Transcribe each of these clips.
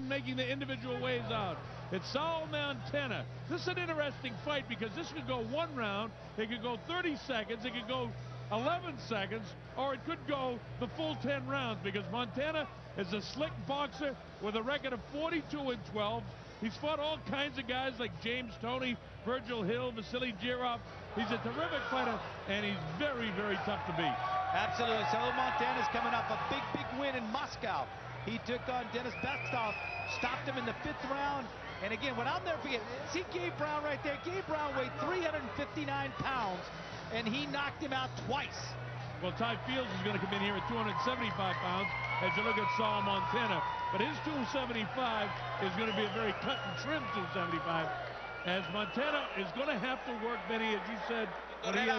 in making the individual ways out. It's Saul Montana. This is an interesting fight because this could go 1 round, it could go 30 seconds, it could go 11 seconds, or it could go the full 10 rounds because Montana is a slick boxer with a record of 42-12. He's fought all kinds of guys like James Toney, Virgil Hill, Vasily Girov. He's a terrific fighter, and he's very, very tough to beat. Absolutely. Saul Montana's coming off a big win in Moscow. He took on Dennis Bestov, stopped him in the 5th round. And again, what I'll never forget, see Gabe Brown right there. Gabe Brown weighed 359 pounds, and he knocked him out twice. Well, Tai Filds is going to come in here at 275 pounds as you look at Saul Montana. But his 275 is going to be a very cut and trim 275. As Montana is going to have to work, Benny, as you said, when he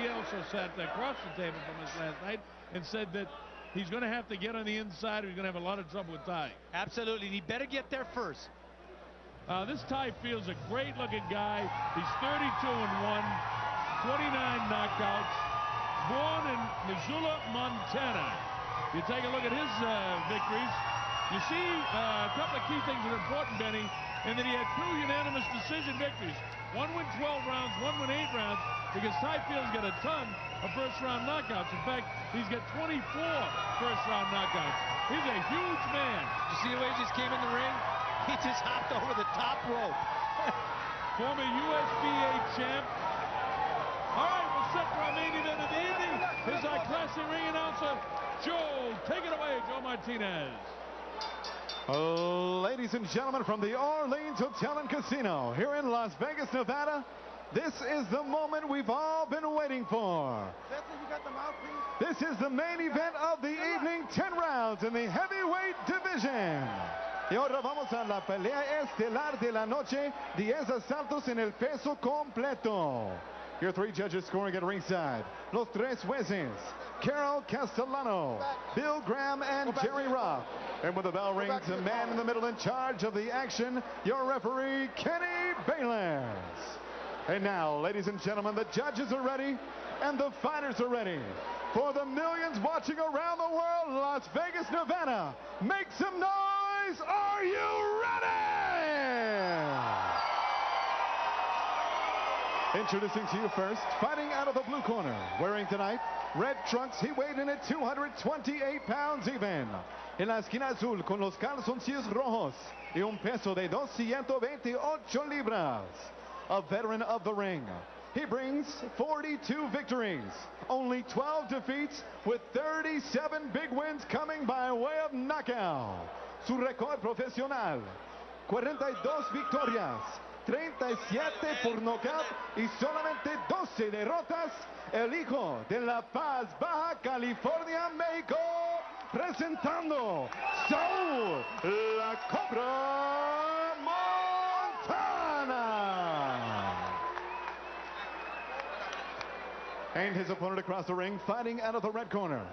also sat across the table from us last night and said that he's going to have to get on the inside or he's going to have a lot of trouble with Tai. Absolutely, and he better get there first. This Tai Filds a great-looking guy. He's 32-1, 29 knockouts, born in Missoula, Montana. You take a look at his victories. You see a couple of key things that are important, Benny, and that he had 2 unanimous decision victories. One went 12 rounds, one went 8 rounds, because Tai Filds got a ton of first-round knockouts. In fact, he's got 24 first-round knockouts. He's a huge man. You see the way he just came in the ring? He just hopped over the top rope. Former USBA champ. All right, we're set for our main event of the evening. Here's our classic ring announcer, Joe. Take it away, Joe Martinez. Ladies and gentlemen, from the Orleans Hotel and Casino here in Las Vegas, Nevada, this is the moment we've all been waiting for. This is the main event of the evening, 10 rounds in the heavyweight division. Y ahora vamos a la pelea estelar de la noche, 10 asaltos en el peso completo. Your 3 judges scoring at ringside. Los 3 jueces, Carol Castellano, Bill Graham, and Jerry Roth. And when the bell rings, the man in the middle in charge of the action, your referee, Kenny Bayless. And now, ladies and gentlemen, the judges are ready, and the fighters are ready. For the millions watching around the world, Las Vegas, Nevada, make some noise! Are you ready? Introducing to you first, fighting out of the blue corner, wearing tonight red trunks, he weighed in at 228 pounds even. En la esquina azul, con los calzoncillos rojos y un peso de 228 libras. A veteran of the ring. He brings 42 victories, only 12 defeats, with 37 big wins coming by way of knockout. Su récord profesional, 42 victorias, 37 por knockout y solamente 12 derrotas. El hijo de La Paz, Baja California, México, presentando Saul La Cobra Montana. And his opponent across the ring, fighting out of the red corner,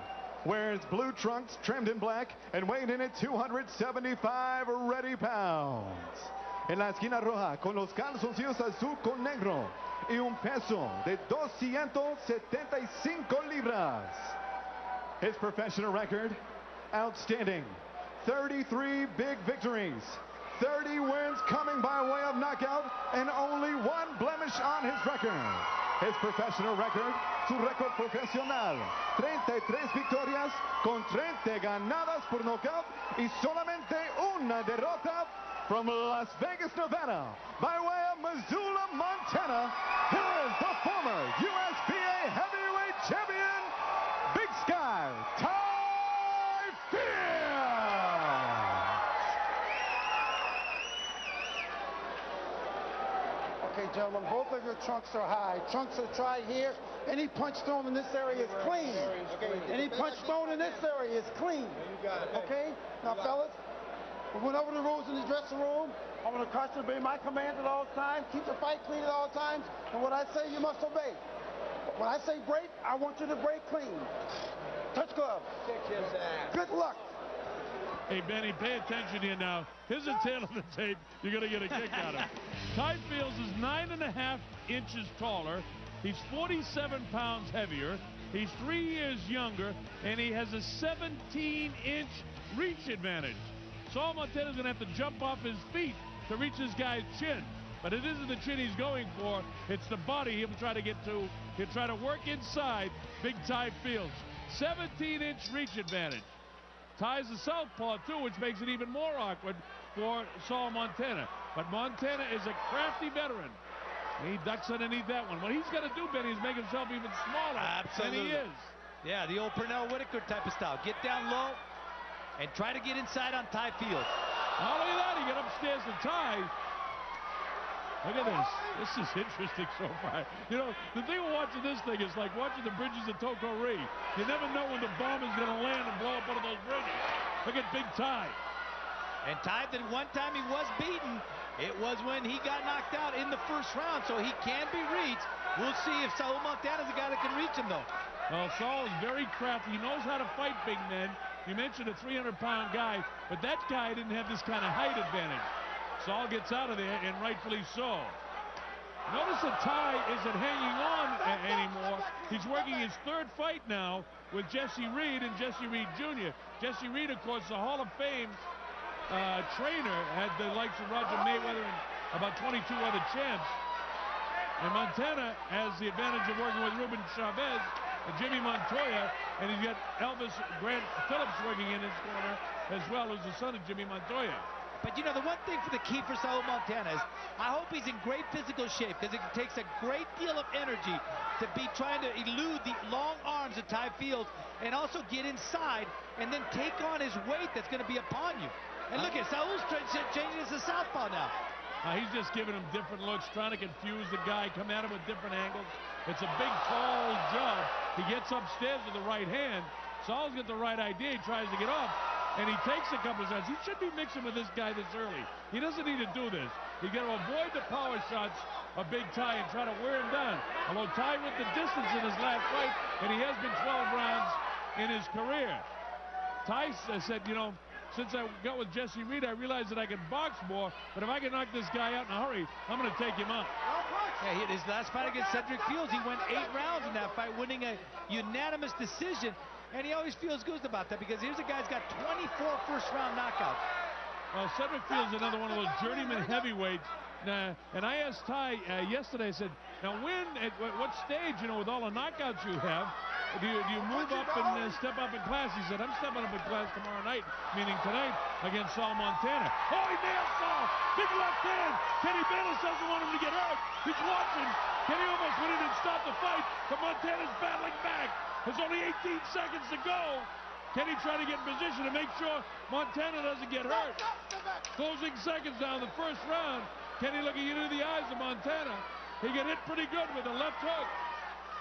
wears blue trunks trimmed in black and weighed in at 275 ready pounds. En la esquina roja, con los calzoncillos azul con negro y un peso de 275 libras. His professional record, outstanding. 33 big victories, 30 wins coming by way of knockout, and only 1 blemish on his record. His professional record, su récord profesional, 33 victorias con 30 ganadas por knockout y solamente una derrota. From Las Vegas, Nevada, by way of Missoula, Montana, here is the former USBA heavyweight champion, Big Sky, Tai Filds. Okay, gentlemen, both of your trunks are high. Trunks are tried here. Any punch thrown in this area is clean. Any punch thrown in this area is clean. Okay? Now, fellas, we went over the rules in the dressing room. I'm going to caution obey my commands at all times. Keep the fight clean at all times. And what I say, you must obey. When I say break, I want you to break clean. Touch glove. Good luck. Hey, Benny, pay attention here now. Here's a tail of the tape. You're going to get a kick out of it. Tai Filds is 9.5 inches taller. He's 47 pounds heavier. He's 3 years younger, and he has a 17-inch reach advantage. Saul Montana's going to have to jump off his feet to reach this guy's chin. But it isn't the chin he's going for. It's the body he'll try to get to. He'll try to work inside big Tai Filds. 17-inch reach advantage. Tai's the southpaw, too, which makes it even more awkward for Saul Montana. But Montana is a crafty veteran. He ducks underneath that one. What he's got to do, Benny, is make himself even smaller than he is. Yeah, the old Pernell Whitaker type of style. Get down low and try to get inside on Tai Filds. Not only that, he got upstairs to Tai. Look at this. This is interesting so far. You know, the thing of watching this thing is like watching the bridges of Tokori. You never know when the bomb is going to land and blow up one of those bridges. Look at big Tai. And Tai, the one time he was beaten, it was when he got knocked out in the first round, so he can be reached. We'll see if Saul Montana's the guy that can reach him, though. Well, Saul is very crafty. He knows how to fight big men. You mentioned a 300-pound guy, but that guy didn't have this kind of height advantage. Saul gets out of there, and rightfully so. Notice that Tai isn't hanging on anymore. He's working his third fight now with Jesse Reed and Jesse Reed Jr. Jesse Reed, of course, the Hall of Fame trainer, had the likes of Roger Mayweather and about 22 other champs. And Montana has the advantage of working with Ruben Chavez and Jimmy Montoya, and he's got Elvis Grant Phillips working in his corner as well, as the son of Jimmy Montoya. But, you know, the one thing for the key for Saul Montana is I hope he's in great physical shape, because it takes a great deal of energy to be trying to elude the long arms of Tai Filds and also get inside and then take on his weight that's going to be upon you. And look at Saul's changing his southpaw now. He's just giving him different looks, trying to confuse the guy, come at him with different angles. It's a big, tall job. He gets upstairs with the right hand. Saul's got the right idea. He tries to get off, and he takes a couple of shots. He should be mixing with this guy this early. He doesn't need to do this. He's got to avoid the power shots of big Tai and try to wear him down. Although Tai went the distance in his last fight, and he has been 12 rounds in his career. Tai said, you know, since I got with Jesse Reed, I realized that I could box more, but if I can knock this guy out in a hurry, I'm going to take him out. Yeah, his last fight against Cedric Fields, he went 8 rounds in that fight, winning a unanimous decision, and he always feels good about that, because here's a guy who's got 24 first-round knockouts. Well, Cedric Fields is another one of those journeyman heavyweights. And I asked Tai yesterday, I said, now at what stage, you know, with all the knockouts you have, do you move up and step up in class? He said, I'm stepping up in class tomorrow night, meaning tonight, against Saul Montana. Oh, he nailed Saul! Big left hand! Kenny Bayless doesn't want him to get hurt. He's watching. Kenny almost went in and stopped the fight, but Montana's battling back. There's only 18 seconds to go. Kenny trying to get in position to make sure Montana doesn't get hurt. Closing seconds down the first round. Kenny looking into the eyes of Montana. He got hit pretty good with a left hook.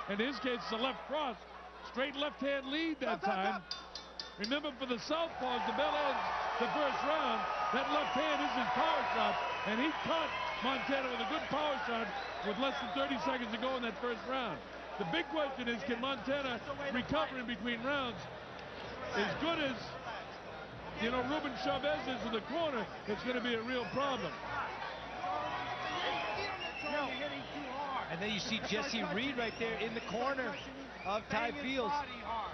In his case, it's a left cross. Straight left-hand lead that time. Remember, for the southpaws, the bell ends the first round. That left hand is his power shot, and he caught Montana with a good power shot with less than 30 seconds to go in that first round. The big question is, can Montana recover in between rounds? As good as, you know, Ruben Chavez is in the corner, it's going to be a real problem. And then you see Jesse Reed right there in the corner of Tai Filds.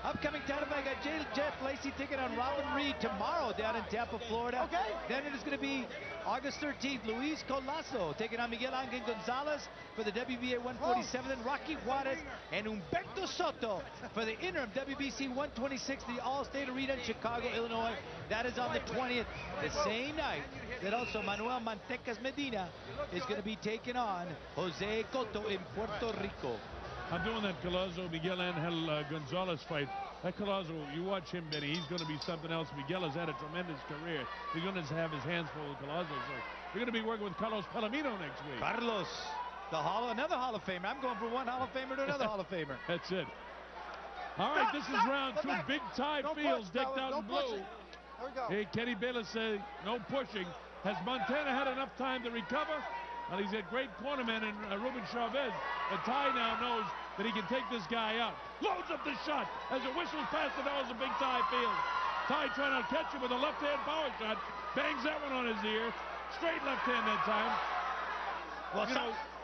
Upcoming title fight, got Jeff Lacey taking on Robin Reed tomorrow down in Tampa, Florida. Then it is going to be August 13th, Luis Colasso taking on Miguel Angel Gonzalez for the WBA 147, and Rocky Juarez and Humberto Soto for the interim WBC 126, the All-State Arena in Chicago, Illinois. That is on the 20th, the same night that also Manuel Mantecas Medina is going to be taking on Jose Cotto in Puerto Rico. I'm doing that Colasso Miguel Angel Gonzalez fight. That Colasso, you watch him, Benny, he's going to be something else. Miguel has had a tremendous career. He's going to have his hands full with Colasso. So we're going to be working with Carlos Palomino next week. Carlos, another Hall of Famer. I'm going from one Hall of Famer to another Hall of Famer. That's it. All right, this is round 2. Big Tai Filds decked out in blue. Hey, Kenny Bayless said no pushing. Has Montana had enough time to recover? Well, he's a great cornerman in Ruben Chavez. But Tai now knows that he can take this guy out. Loads up the shot as it whistles past the nose of big Tai Filds. Tai trying to catch him with a left-hand power shot. Bangs that one on his ear. Straight left hand that time. Well,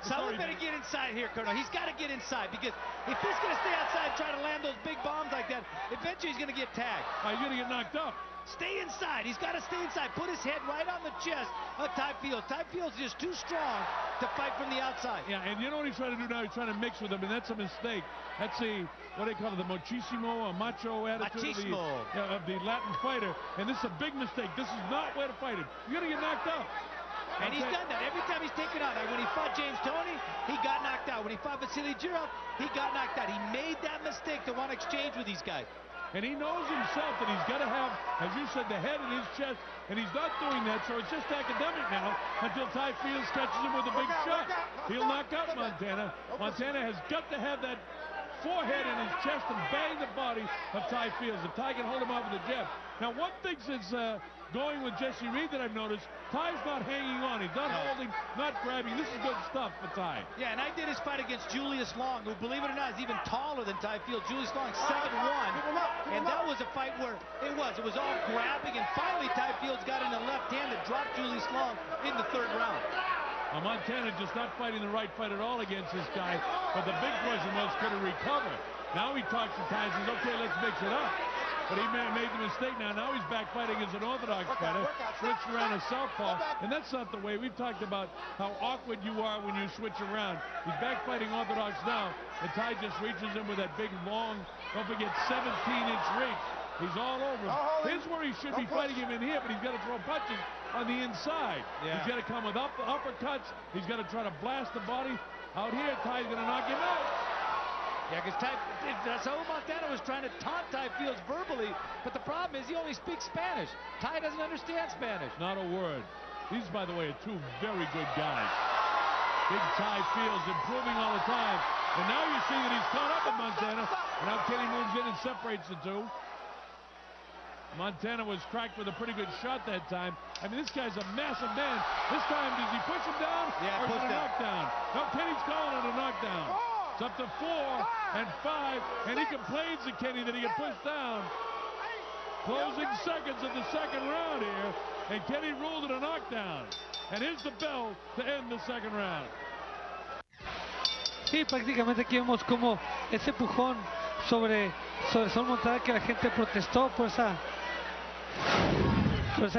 Saul better get inside here, Colonel. He's got to get inside, because if he's going to stay outside trying to land those big bombs like that, eventually he's going to get tagged. He's going to get knocked up. Stay inside. He's got to stay inside. Put his head right on the chest of Tai Filds. Tai Filds is just too strong to fight from the outside. Yeah, and you know what he's trying to do now? He's trying to mix with him, and that's a mistake. That's the, what do they call it, the machismo or macho attitude of the Latin fighter. And this is a big mistake. This is not where to fight him. You're going to get knocked out. And he's done that every time he's taken out. Like when he fought James Toney, he got knocked out. When he fought Vasily Girov, he got knocked out. He made that mistake to want to exchange with these guys. And he knows himself that he's got to have, as you said, the head in his chest, and he's not doing that, so it's just academic now until Tai Filds catches him with a big shot. He'll knock out Montana. Montana has got to have that forehead in his chest and bang the body of Tai Filds. If Tai can hold him off with a jab. Now, one thing is going with Jesse Reed that I've noticed, Tai's not hanging on. He's not holding, not grabbing. This is good stuff for Tai. Yeah, and I did his fight against Julius Long, who, believe it or not, is even taller than Tai Filds. Julius Long, 7'1", and that was a fight where it was all grabbing, and finally Tai Filds got in the left hand that dropped Julius Long in the 3rd round. Montana just not fighting the right fight at all against this guy, but the big question was, could he recover? Now he talks to Tai and says, okay, let's mix it up. But he made the mistake now. Now he's back fighting as an orthodox fighter, switched around a southpaw, and that's not the way. We've talked about how awkward you are when you switch around. He's back fighting orthodox now, and Tai just reaches him with that big, long, don't forget, 17-inch reach. He's all over him. Here's where he should be fighting him in here, but he's got to throw punches on the inside. Yeah. He's got to come with uppercuts. He's got to try to blast the body. Out here, Tai's going to knock him out. Yeah, because Saul Montana was trying to taunt Tai Filds verbally, but the problem is he only speaks Spanish. Tai doesn't understand Spanish. Not a word. These, by the way, are two very good guys. Big Tai Filds improving all the time. And now you see that he's caught up with Montana. And now Kenny moves in and separates the two. Montana was cracked with a pretty good shot that time. I mean, this guy's a massive man. This time, does he push him down or is it a knockdown? No, Kenny's calling it a knockdown. It's up to 4 and 5, and he complains to Kenny that he got pushed down. Closing seconds of the 2nd round here, and Kenny ruled it a knockdown. And here's the bell to end the 2nd round. Sí, prácticamente aquí vemos como ese empujón sobre Saul Montana, que la gente protestó por esa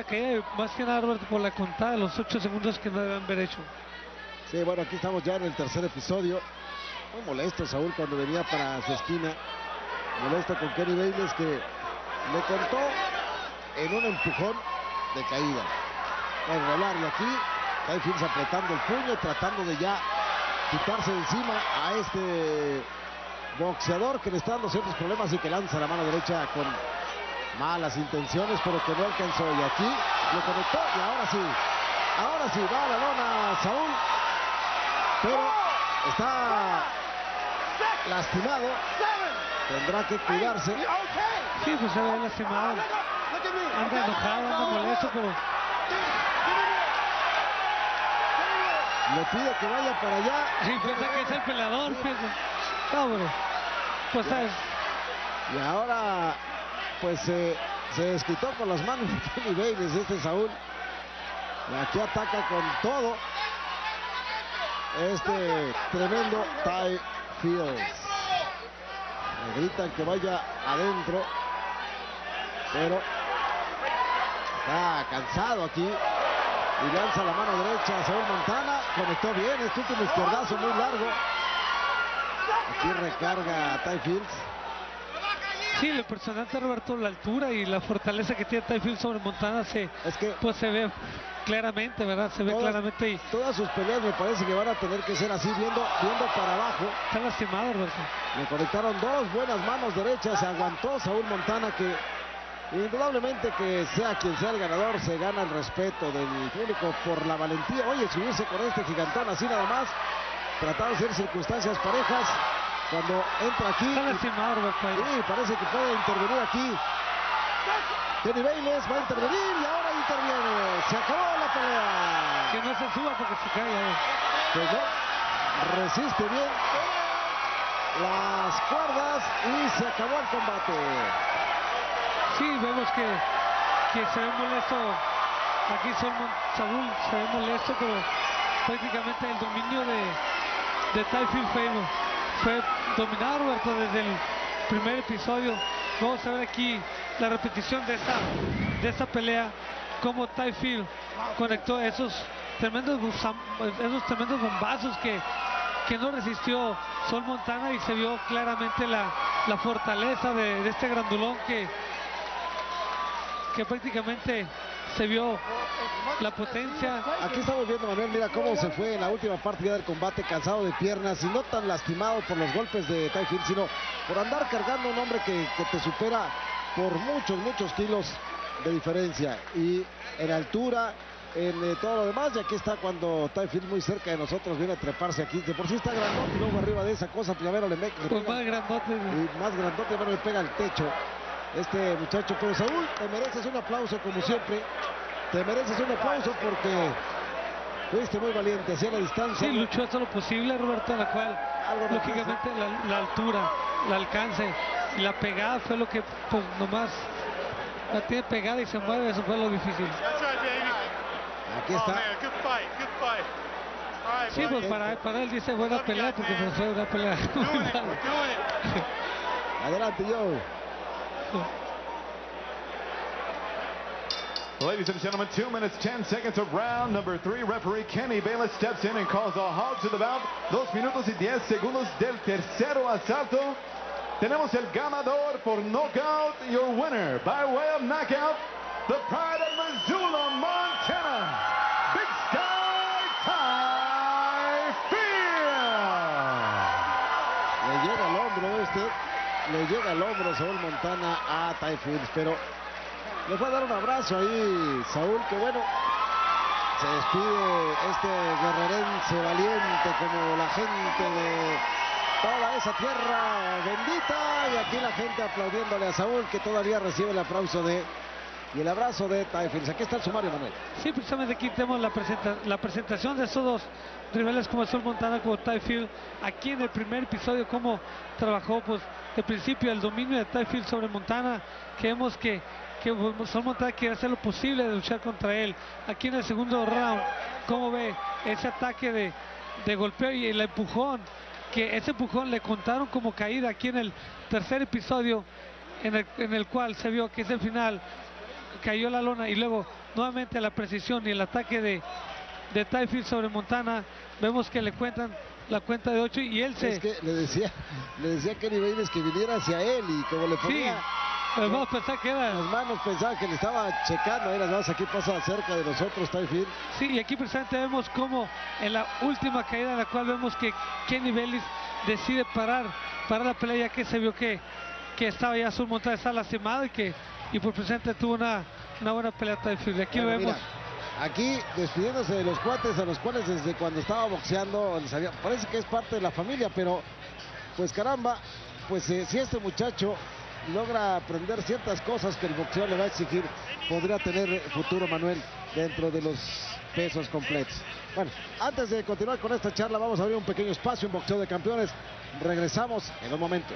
caída, más que nada, Roberto, por la contada de los 8 segundos que no deben haber hecho. Sí, bueno, aquí estamos ya en el 3er episodio. Muy molesto Saúl cuando venía para su esquina. Molesto con Kenny Bayless, que le contó en un empujón de caída. Bueno, rolar, y aquí Tai Filds apretando el puño, tratando de ya quitarse de encima a este boxeador que le está dando ciertos problemas y que lanza la mano derecha con malas intenciones, pero que no alcanzó. Y aquí lo conectó, y ahora sí va a la lona Saúl, pero está lastimado, tendrá que cuidarse. Sí, pues se ve lastimado, anda enojado, anda molesto, pero le pide que vaya para allá. Sí, piensa que es el peleador, pobre. Pues sabes. Y ahora pues se desquitó con las manos de Kenny Bayless, este Saúl. Y aquí ataca con todo este tremendo Tai Filds. Le gritan que vaya adentro, pero está cansado aquí y lanza la mano derecha a Saul Montana. Conectó bien este último izquierdazo muy largo. Aquí recarga a Tai Filds. Sí, lo impresionante, Roberto, la altura y la fortaleza que tiene Tai Filds sobre Montana pues se ve claramente, ¿verdad? Se ve claramente. Y todas sus peleas me parece que van a tener que ser así, viendo para abajo. Está lastimado, Roberto. Le conectaron 2 buenas manos derechas, aguantó Saul Montana, que indudablemente, que sea quien sea el ganador, se gana el respeto del público por la valentía. Oye, subirse con este gigantón así nada más, tratando de hacer circunstancias parejas. Cuando entra aquí, está lastimado, Roberto. Sí, parece que puede intervenir aquí. Kenny Bayless va a intervenir y ahora interviene. Se acabó la pelea. Que no se suba porque se cae. Pues no, resiste bien las cuerdas y se acabó el combate. Sí, vemos que se ve molesto. Aquí Saúl se ve molesto, pero prácticamente el dominio de Tai Filds fue dominado, Roberto, desde el primer episodio. Vamos a ver aquí la repetición de esta esta pelea, cómo Тай Филдс conectó esos tremendos bombazos que no resistió Saul Montana, y se vio claramente la fortaleza de este grandulón que prácticamente se vio la potencia. Aquí estamos viendo, Manuel, mira cómo se fue en la última parte ya del combate, cansado de piernas y no tan lastimado por los golpes de Тай Филдс, sino por andar cargando a un hombre que te supera por muchos kilos de diferencia, y en altura, en todo lo demás. Y aquí está cuando Тай Филдс, muy cerca de nosotros, viene a treparse aquí. De por sí está grandote, y luego arriba de esa cosa primero le pega, pues más grandote, y más grandote, bueno, le pega al techo este muchacho. Pero Saúl, te mereces un aplauso como siempre. Te mereces un aplauso porque fuiste muy valiente hacia la distancia. Sí, luchó hasta lo posible, Roberto, la cual lógicamente la altura, el alcance y la pegada fue lo que pues nomás la tiene pegada y se mueve. Eso fue lo difícil. Aquí está. Sí, pues para él dice buena pelea, porque pues fue una pelea muy mala. Adelante, Joe. Ladies and gentlemen, 2 minutes, 10 seconds of round number 3. Referee Kenny Bayless steps in and calls a halt to the bout. 2 minutos y 10 segundos del tercero asalto. Tenemos el ganador por knockout, your winner by way of knockout, the pride of Missoula, Montana, Big Sky Тай Филдс. Le llega al hombro, ¿ve usted? Le llega al hombro Saul Montana a Тай Филдс, pero le fue a dar un abrazo ahí Saúl, que bueno, se despide este guerrerense valiente como la gente de toda esa tierra bendita, y aquí la gente aplaudiéndole a Saúl, que todavía recibe el aplauso y el abrazo de Тай Филдс. Aquí está el sumario, Manuel. Sí, precisamente aquí tenemos la presentación de estos dos rivales como Saul Montana, como Тай Филдс. Aquí en el primer episodio cómo trabajó pues de principio el dominio de Тай Филдс sobre Montana, que vemos que Saul Montana quiere hacer lo posible de luchar contra él. Aquí en el segundo round, cómo ve ese ataque de golpeo y el empujón, que ese empujón le contaron como caída aquí en el tercer episodio, en el cual se vio que es el final, cayó la lona, y luego nuevamente la precisión y el ataque de Тай Филдс sobre Montana. Vemos que le cuentan la cuenta de 8 y él es que le decía a Kenny Bayless que viniera hacia él, y como le ponía vamos a pensar que era las manos, pensaba que le estaba checando. Ahí las manos, aquí pasa cerca de nosotros Тай Филдс. Sí, y aquí precisamente vemos como en la última caída, en la cual vemos que Kenny Bayless decide parar la pelea, ya que se vio que estaba ya Saul Montana, está lastimado, y por presente tuvo una buena pelea Тай Филдс. Aquí lo vemos. Mira, aquí despidiéndose de los cuates a los cuales desde cuando estaba boxeando parece que es parte de la familia, pero pues caramba, pues si este muchacho logra aprender ciertas cosas que el boxeo le va a exigir, podría tener futuro, Manuel, dentro de los pesos completos. Bueno, antes de continuar con esta charla, vamos a abrir un pequeño espacio en Boxeo de Campeones. Regresamos en un momento.